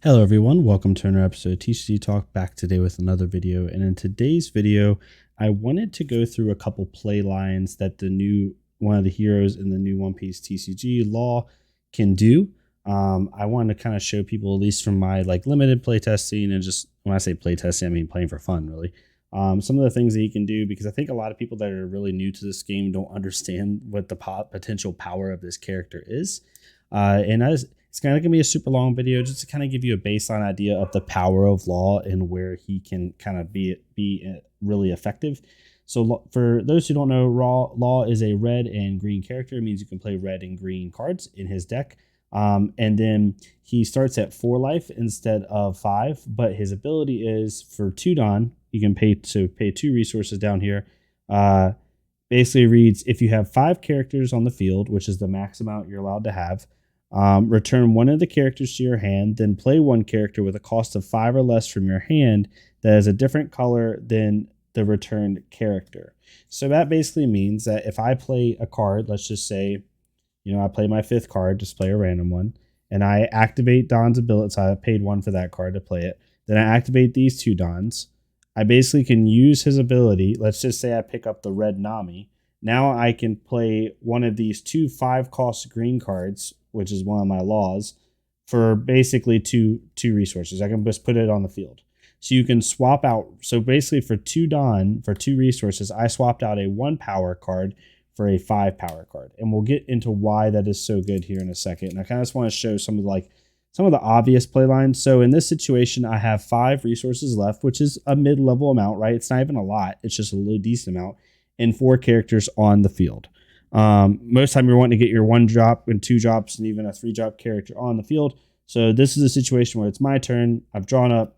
Hello everyone, welcome to another episode of TCG Talk, back today with another video. And in today's video, I wanted to go through a couple play lines that one of the heroes in the new One Piece TCG Law can do. I wanted to kind of show people, at least from my limited playtesting, and just when I say playtesting, I mean playing for fun, really. Some of the things that he can do, because I think a lot of people that are really new to this game don't understand what the potential power of this character is. It's kind of going to be a super long video just to kind of give you a baseline idea of the power of Law and where he can kind of be really effective. So for those who don't know, Law is a red and green character. It means you can play red and green cards in his deck. And then he starts at 4 life instead of 5, but his ability is for 2 Dawn. You can pay 2 resources down here. Basically reads, if you have 5 characters on the field, which is the max amount you're allowed to have, return one of the characters to your hand, then play one character with a cost of 5 or less from your hand that is a different color than the returned character. So that basically means that if I play a card, let's just say, I play my 5th card, just play a random one, and I activate Don's ability, so I paid 1 for that card to play it. Then I activate these 2 Dons. I basically can use his ability. Let's just say I pick up the red Nami. Now I can play one of these 2 5-cost green cards, which is one of my laws, for basically two resources. I can just put it on the field. So you can swap out. So basically for 2 Dawn, for 2 resources, I swapped out a 1 power card for a 5 power card. And we'll get into why that is so good here in a second. And I kind of just want to show some of the obvious play lines. So in this situation, I have 5 resources left, which is a mid-level amount, right? It's not even a lot. It's just a really decent amount, and 4 characters on the field. Most time you're wanting to get your 1 drop and 2 drops and even a 3 drop character on the field. So this is a situation where it's my turn. I've drawn up.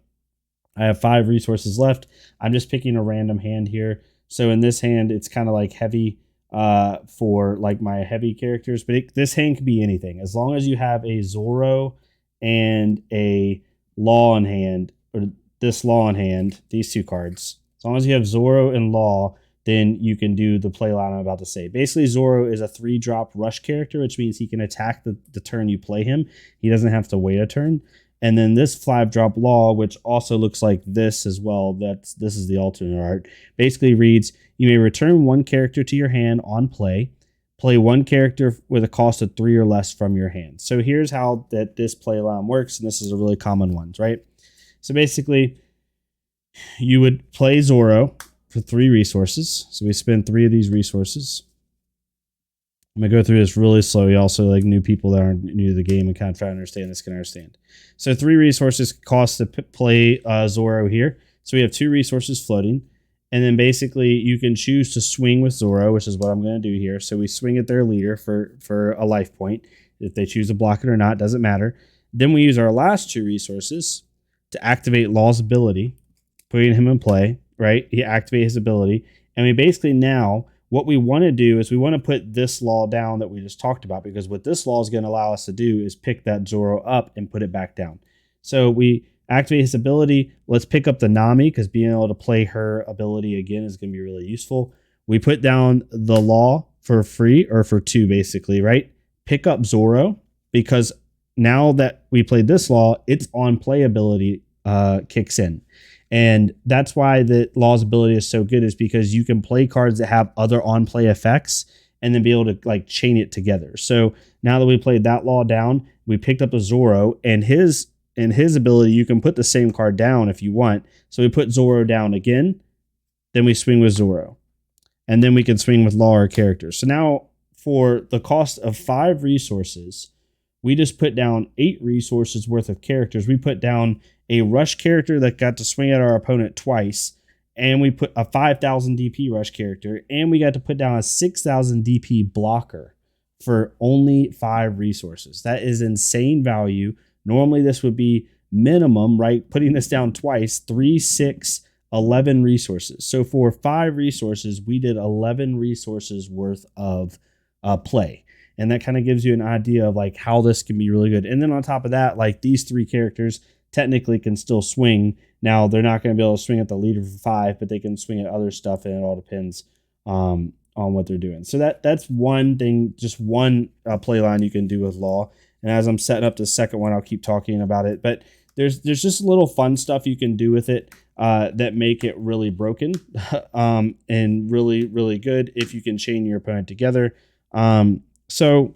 I have 5 resources left. I'm just picking a random hand here. So in this hand, it's kind of like heavy for my heavy characters. But this hand can be anything. As long as you have a Zoro and a Law in hand, or this Law in hand, these 2 cards. As long as you have Zoro and Law, then you can do the play line I'm about to say. Basically, Zoro is a 3-drop rush character, which means he can attack the turn you play him. He doesn't have to wait a turn. And then this 5-drop Law, which also looks like this as well, this is the alternate art, basically reads, you may return 1 character to your hand on play 1 character with a cost of 3 or less from your hand. So here's how this play line works, and this is a really common one, right? So basically, you would play Zoro for 3 resources. So we spend 3 of these resources. I'm going to go through this really slowly. Also, new people that aren't new to the game and kind of try to understand this can understand. So 3 resources cost to play Zoro here. So we have 2 resources floating. And then basically you can choose to swing with Zoro, which is what I'm going to do here. So we swing at their leader for a life point. If they choose to block it or not, doesn't matter. Then we use our last 2 resources to activate Law's ability, putting him in play. Right? He activates his ability. And we basically now, what we want to do is we want to put this Law down that we just talked about, because what this Law is going to allow us to do is pick that Zoro up and put it back down. So we activate his ability. Let's pick up the Nami, because being able to play her ability again is going to be really useful. We put down the Law for free, or for 2 basically, right? Pick up Zoro, because now that we played this Law, its on play ability kicks in. And that's why the Law's ability is so good, is because you can play cards that have other on-play effects and then be able to chain it together. So now that we played that Law down, we picked up a Zoro, and his ability, you can put the same card down if you want. So we put Zoro down again, then we swing with Zoro. And then we can swing with Law or characters. So now for the cost of 5 resources, we just put down 8 resources worth of characters. We put down a rush character that got to swing at our opponent twice, and we put a 5,000 DP rush character, and we got to put down a 6,000 DP blocker for only 5 resources. That is insane value. Normally this would be minimum, right? Putting this down twice, 3, 6, 11 resources. So for 5 resources, we did 11 resources worth of play. And that kind of gives you an idea of how this can be really good. And then on top of that, these 3 characters technically can still swing. Now they're not going to be able to swing at the leader for 5, but they can swing at other stuff, and it all depends on what they're doing. So that's one thing, just one play line you can do with Law. And as I'm setting up the second one, I'll keep talking about it. But there's just little fun stuff you can do with it that make it really broken and really good if you can chain your opponent together. So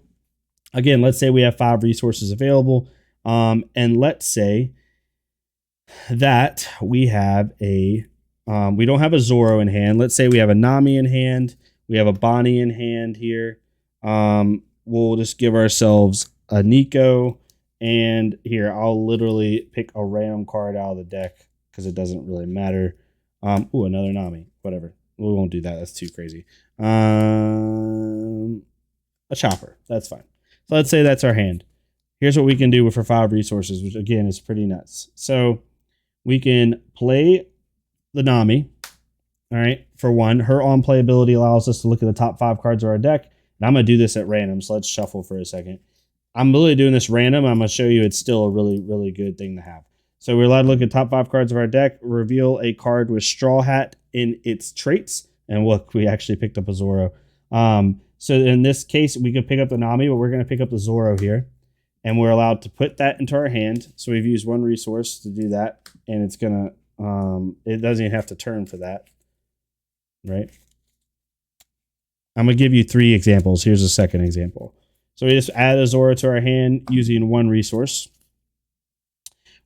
again, let's say we have 5 resources available, and let's say that we have a we don't have a Zoro in hand. Let's say we have a Nami in hand. We have a Bonnie in hand here. We'll just give ourselves a Nico. And here, I'll literally pick a random card out of the deck because it doesn't really matter. Ooh, another Nami. Whatever. We won't do that. That's too crazy. A Chopper. That's fine. So let's say that's our hand. Here's what we can do for 5 resources, which again is pretty nuts. So we can play the Nami. All right. For one, her on play ability allows us to look at the top 5 cards of our deck. And I'm going to do this at random. So let's shuffle for a second. I'm really doing this random. I'm going to show you it's still a really good thing to have. So we're allowed to look at top 5 cards of our deck, reveal a card with Straw Hat in its traits. And look, we actually picked up a Zoro. So in this case, we could pick up the Nami, but we're going to pick up the Zoro here. And we're allowed to put that into our hand. So we've used 1 resource to do that. And it's going to, it doesn't even have to turn for that. Right? I'm going to give you 3 examples. Here's a second example. So we just add a Zoro to our hand using 1 resource.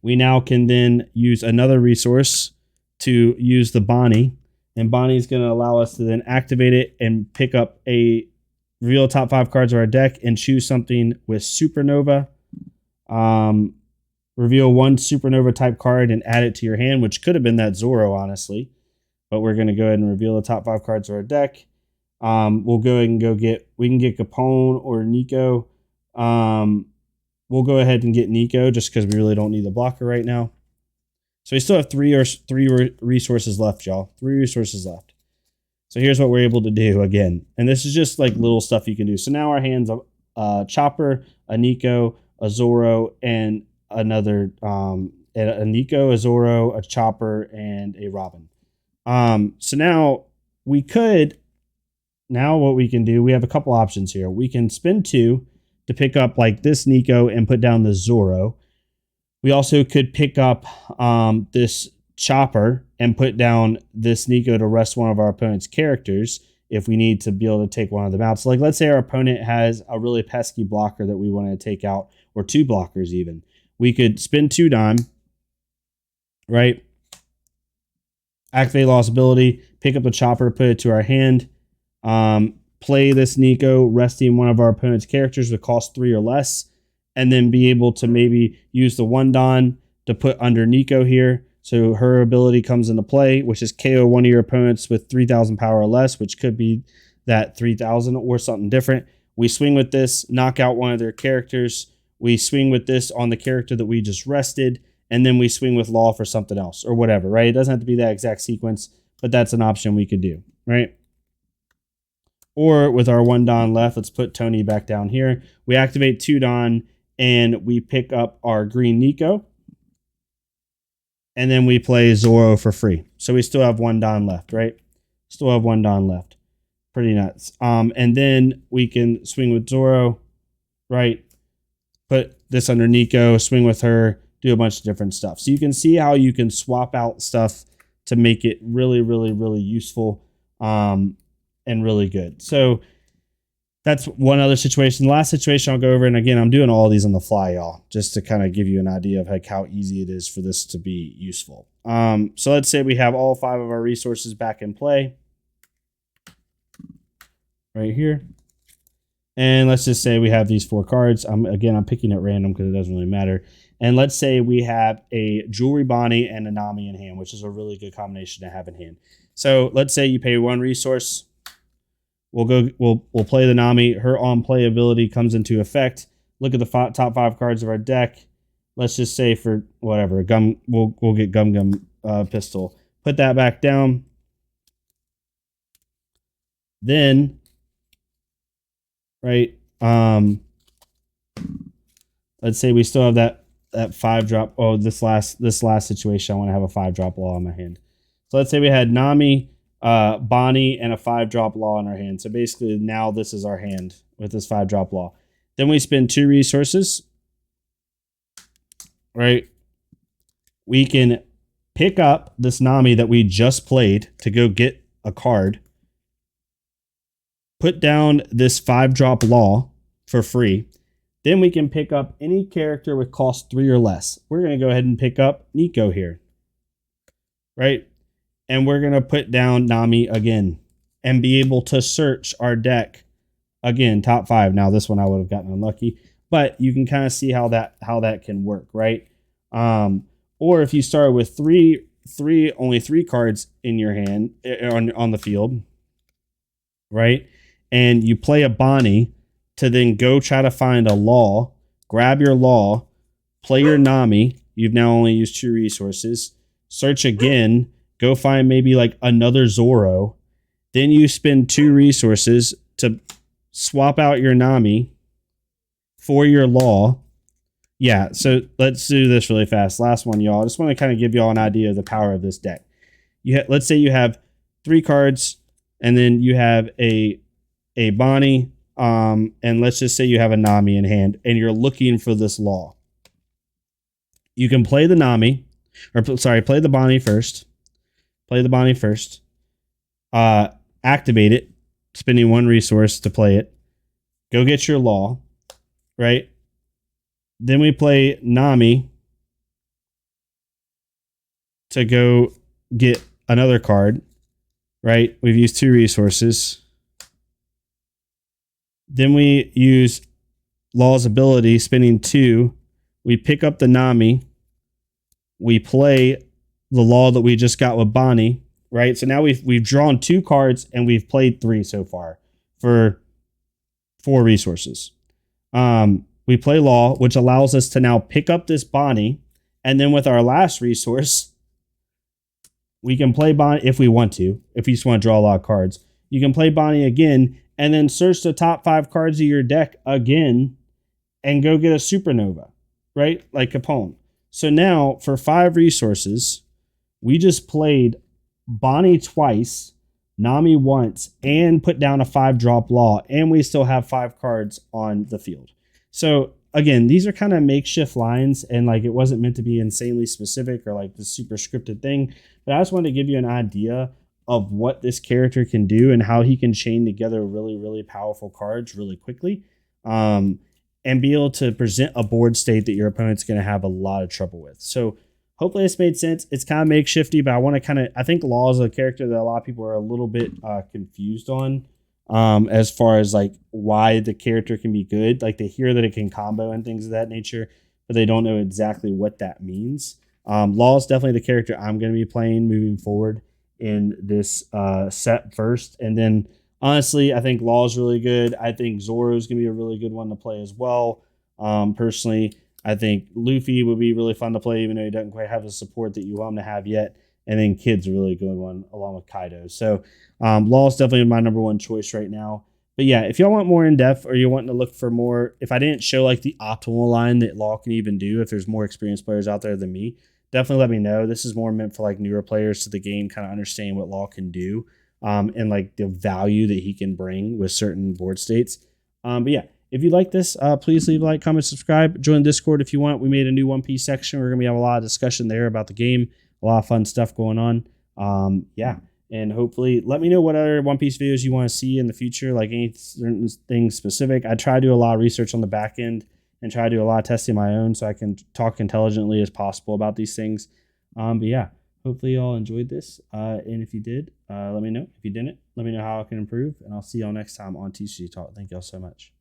We now can then use another resource to use the Bonnie. And Bonnie is going to allow us to then activate it and pick up a reveal top 5 cards of our deck and choose something with Supernova. Reveal 1 Supernova type card and add it to your hand, which could have been that Zoro, honestly. But we're going to go ahead and reveal the top 5 cards of our deck. We'll go ahead and we can get Capone or Nico. We'll go ahead and get Nico just because we really don't need the blocker right now. So we still have 3 resources left, y'all. 3 resources left. So here's what we're able to do again. And this is just like little stuff you can do. So now our hands a Chopper, a Nico, a Zoro, and another a Nico, a Zoro, a Chopper, and a Robin. So now what we can do, we have a couple options here. We can spend 2 to pick up like this Nico and put down the Zoro. We also could pick up this Chopper and put down this Nico to rest one of our opponent's characters if we need to be able to take one of them out. So like, let's say our opponent has a really pesky blocker that we want to take out, or 2 blockers even. We could spend 2 dime, right? Activate Lost ability, pick up the Chopper, put it to our hand. Play this Nico, resting one of our opponent's characters with cost 3 or less, and then be able to maybe use the 1 Don to put under Nico here. So her ability comes into play, which is KO one of your opponents with 3,000 power or less, which could be that 3,000 or something different. We swing with this, knock out one of their characters. We swing with this on the character that we just rested, and then we swing with Law for something else or whatever, right? It doesn't have to be that exact sequence, but that's an option we could do, right? Or with our 1 Don left, let's put Tony back down here. We activate 2 Don and we pick up our green Nico. And then we play Zoro for free. So we still have 1 Don left, right? Still have 1 Don left. Pretty nuts. And then we can swing with Zoro, right? Put this under Nico, swing with her, do a bunch of different stuff. So you can see how you can swap out stuff to make it really useful. And really good. So that's one other situation. The last situation I'll go over, and again, I'm doing all of these on the fly, y'all, just to kind of give you an idea of like how easy it is for this to be useful. So let's say we have all 5 of our resources back in play right here. And let's just say we have these 4 cards. I'm picking at random because it doesn't really matter. And let's say we have a Jewelry Bonnie and a Nami in hand, which is a really good combination to have in hand. So let's say you pay 1 resource. We'll play the Nami. Her on play ability comes into effect. Look at the top 5 cards of our deck. Let's just say for whatever, we'll get Gum Pistol. Put that back down. Then, right, let's say we still have that 5-drop. Oh, this last situation, I want to have a 5-drop Law in my hand. So let's say we had Nami, Bonnie, and a 5-drop Law in our hand. So basically now this is our hand with this 5-drop Law. Then we spend 2 resources, right? we can pick up this Nami that we just played to go get a card, put down this 5-drop Law for free. Then we can pick up any character with cost 3 or less. We're going to go ahead and pick up Nico here, right? And we're going to put down Nami again and be able to search our deck again, top 5. Now this one I would have gotten unlucky, but you can kind of see how that can work, right? Or if you start with only three cards in your hand on the field, right? And you play a Bonnie to then go try to find a Law, grab your Law, play your Nami. You've now only used 2 resources. Search again, go find maybe like another Zoro. Then you spend 2 resources to swap out your Nami for your Law. Yeah, so let's do this really fast. Last one, y'all. I just want to kind of give y'all an idea of the power of this deck. Let's say you have 3 cards, and then you have a Bonnie, and let's just say you have a Nami in hand, and you're looking for this Law. You can play the Nami, play the Bonnie first. Play the Bonnie first. Activate it, spending 1 resource to play it. Go get your Law, right? Then we play Nami to go get another card, right? We've used 2 resources. Then we use Law's ability, spending 2. We pick up the Nami. We play the Law that we just got with Bonnie, right? So now we've drawn 2 cards and we've played 3 so far for 4 resources. We play Law, which allows us to now pick up this Bonnie, and then with our last resource, we can play Bonnie if we want to. If you just want to draw a lot of cards, you can play Bonnie again, and then search the top 5 cards of your deck again, and go get a Supernova, right? Like Capone. So now for 5 resources, we just played Bonnie twice, Nami once, and put down a 5-drop Law, and we still have 5 cards on the field. So again, these are kind of makeshift lines, and like it wasn't meant to be insanely specific or like the super scripted thing, but I just wanted to give you an idea of what this character can do and how he can chain together really, really powerful cards really quickly, and be able to present a board state that your opponent's going to have a lot of trouble with. So hopefully this made sense. It's kind of makeshifty, but I think Law is a character that a lot of people are a little bit confused on. As far as like why the character can be good, like they hear that it can combo and things of that nature, but they don't know exactly what that means. Law is definitely the character I'm going to be playing moving forward in this set first, and then honestly, I think Law is really good. I think Zoro is going to be a really good one to play as well. Personally, I think Luffy would be really fun to play, even though he doesn't quite have the support that you want him to have yet. And then Kid's a really good one along with Kaido. So Law is definitely my number 1 choice right now. But yeah, if y'all want more in depth or you're wanting to look for more, if I didn't show like the optimal line that Law can even do, if there's more experienced players out there than me, definitely let me know. This is more meant for like newer players to the game, kind of understand what Law can do, and like the value that he can bring with certain board states. But yeah, if you like this, please leave a like, comment, subscribe, join Discord if you want. We made a new One Piece section. We're going to have a lot of discussion there about the game. A lot of fun stuff going on. Yeah. And hopefully let me know what other One Piece videos you want to see in the future, like anything specific. I try to do a lot of research on the back end and try to do a lot of testing my own so I can talk intelligently as possible about these things. But yeah, hopefully you all enjoyed this. And if you did, let me know. If you didn't, let me know how I can improve. And I'll see y'all next time on TCG Talk. Thank y'all so much.